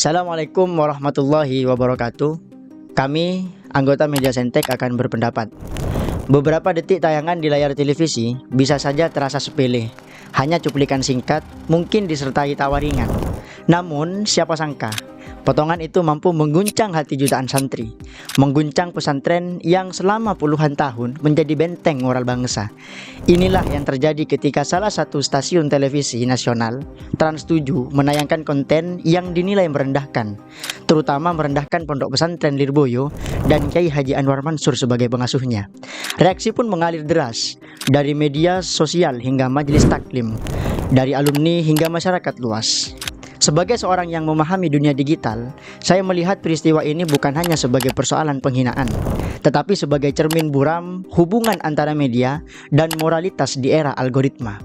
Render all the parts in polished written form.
Assalamualaikum warahmatullahi wabarakatuh. Kami, anggota Media Sentek, akan berpendapat. Beberapa detik tayangan di layar televisi bisa saja terasa sepele, hanya cuplikan singkat, mungkin disertai tawa ringan. Namun, siapa sangka, potongan itu mampu mengguncang hati jutaan santri, mengguncang pesantren yang selama puluhan tahun menjadi benteng moral bangsa. Inilah yang terjadi ketika salah satu stasiun televisi nasional, Trans 7, menayangkan konten yang dinilai merendahkan, terutama merendahkan Pondok Pesantren Lirboyo dan Kiai Haji Anwar Mansur sebagai pengasuhnya. Reaksi pun mengalir deras, dari media sosial hingga majelis taklim, dari alumni hingga masyarakat luas. Sebagai seorang yang memahami dunia digital, saya melihat peristiwa ini bukan hanya sebagai persoalan penghinaan, tetapi sebagai cermin buram hubungan antara media dan moralitas di era algoritma.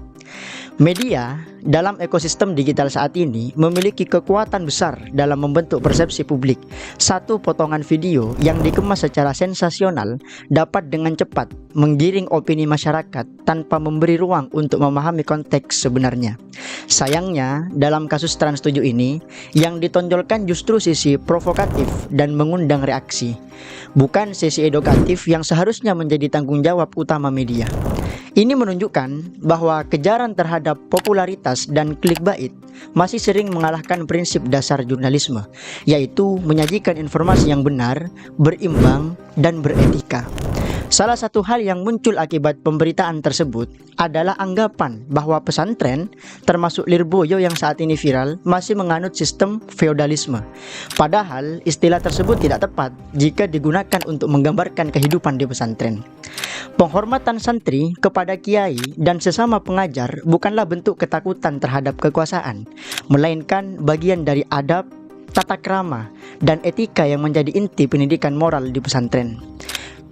Media dalam ekosistem digital saat ini memiliki kekuatan besar dalam membentuk persepsi publik. Satu potongan video yang dikemas secara sensasional dapat dengan cepat menggiring opini masyarakat tanpa memberi ruang untuk memahami konteks sebenarnya. Sayangnya, dalam kasus Trans 7 ini, yang ditonjolkan justru sisi provokatif dan mengundang reaksi, bukan sisi edukatif yang seharusnya menjadi tanggung jawab utama media. Ini menunjukkan bahwa kejaran terhadap popularitas dan clickbait masih sering mengalahkan prinsip dasar jurnalisme, yaitu menyajikan informasi yang benar, berimbang, dan beretika. Salah satu hal yang muncul akibat pemberitaan tersebut adalah anggapan bahwa pesantren, termasuk Lirboyo yang saat ini viral, masih menganut sistem feodalisme. Padahal istilah tersebut tidak tepat jika digunakan untuk menggambarkan kehidupan di pesantren. Penghormatan santri kepada kiai dan sesama pengajar bukanlah bentuk ketakutan terhadap kekuasaan, melainkan bagian dari adab, tata krama, dan etika yang menjadi inti pendidikan moral di pesantren.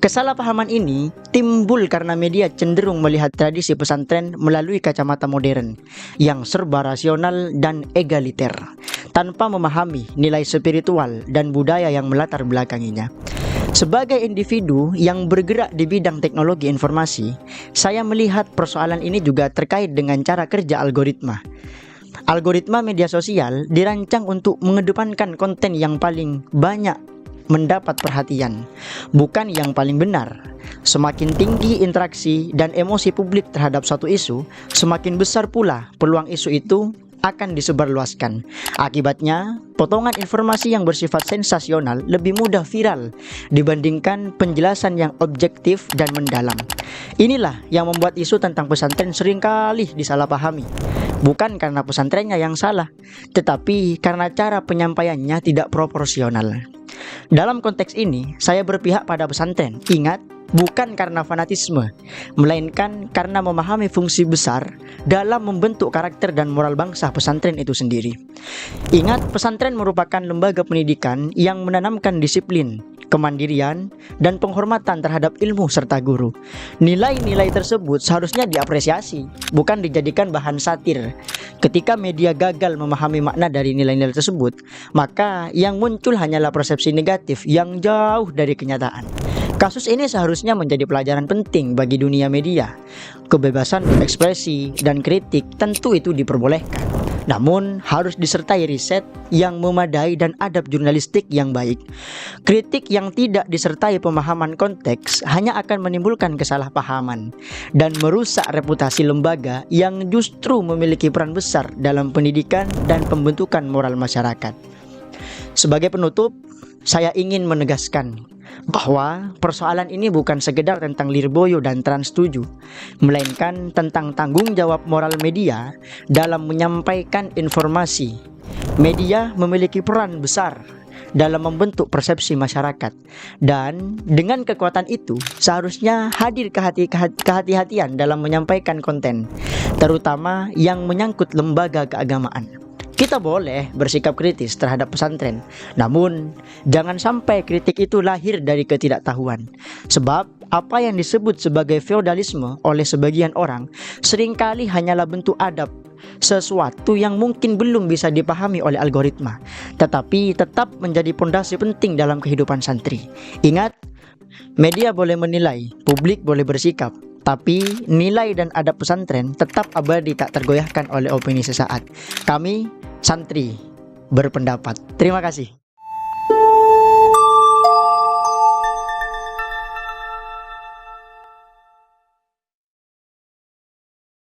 Kesalahpahaman ini timbul karena media cenderung melihat tradisi pesantren melalui kacamata modern yang serba rasional dan egaliter, tanpa memahami nilai spiritual dan budaya yang melatar belakanginya. Sebagai individu yang bergerak di bidang teknologi informasi, saya melihat persoalan ini juga terkait dengan cara kerja algoritma. Algoritma media sosial dirancang untuk mengedepankan konten yang paling banyak mendapat perhatian, bukan yang paling benar. Semakin tinggi interaksi dan emosi publik terhadap suatu isu, semakin besar pula peluang isu itu akan disebarluaskan. Akibatnya, potongan informasi yang bersifat sensasional lebih mudah viral dibandingkan penjelasan yang objektif dan mendalam. Inilah yang membuat isu tentang pesantren seringkali disalahpahami. Bukan karena pesantrennya yang salah, tetapi karena cara penyampaiannya tidak proporsional. Dalam konteks ini, saya berpihak pada pesantren. Ingat, bukan karena fanatisme, melainkan karena memahami fungsi besar dalam membentuk karakter dan moral bangsa pesantren itu sendiri. Ingat, pesantren merupakan lembaga pendidikan yang menanamkan disiplin, kemandirian, dan penghormatan terhadap ilmu serta guru. Nilai-nilai tersebut seharusnya diapresiasi, bukan dijadikan bahan satir. Ketika media gagal memahami makna dari nilai-nilai tersebut, maka yang muncul hanyalah persepsi negatif yang jauh dari kenyataan. Kasus ini seharusnya menjadi pelajaran penting bagi dunia media. Kebebasan berekspresi dan kritik tentu itu diperbolehkan, namun harus disertai riset yang memadai dan adab jurnalistik yang baik. Kritik yang tidak disertai pemahaman konteks hanya akan menimbulkan kesalahpahaman dan merusak reputasi lembaga yang justru memiliki peran besar dalam pendidikan dan pembentukan moral masyarakat. Sebagai penutup, saya ingin menegaskan bahwa persoalan ini bukan sekedar tentang Lirboyo dan Trans 7, melainkan tentang tanggung jawab moral media dalam menyampaikan informasi. Media memiliki peran besar dalam membentuk persepsi masyarakat, dan dengan kekuatan itu seharusnya hadir kehati-hatian dalam menyampaikan konten, terutama yang menyangkut lembaga keagamaan. Kita boleh bersikap kritis terhadap pesantren, namun jangan sampai kritik itu lahir dari ketidaktahuan. Sebab apa yang disebut sebagai feodalisme oleh sebagian orang seringkali hanyalah bentuk adab, sesuatu yang mungkin belum bisa dipahami oleh algoritma, tetapi tetap menjadi pondasi penting dalam kehidupan santri. Ingat, media boleh menilai, publik boleh bersikap, tapi nilai dan adab pesantren tetap abadi, tak tergoyahkan oleh opini sesaat. Kami, santri, berpendapat. Terima kasih.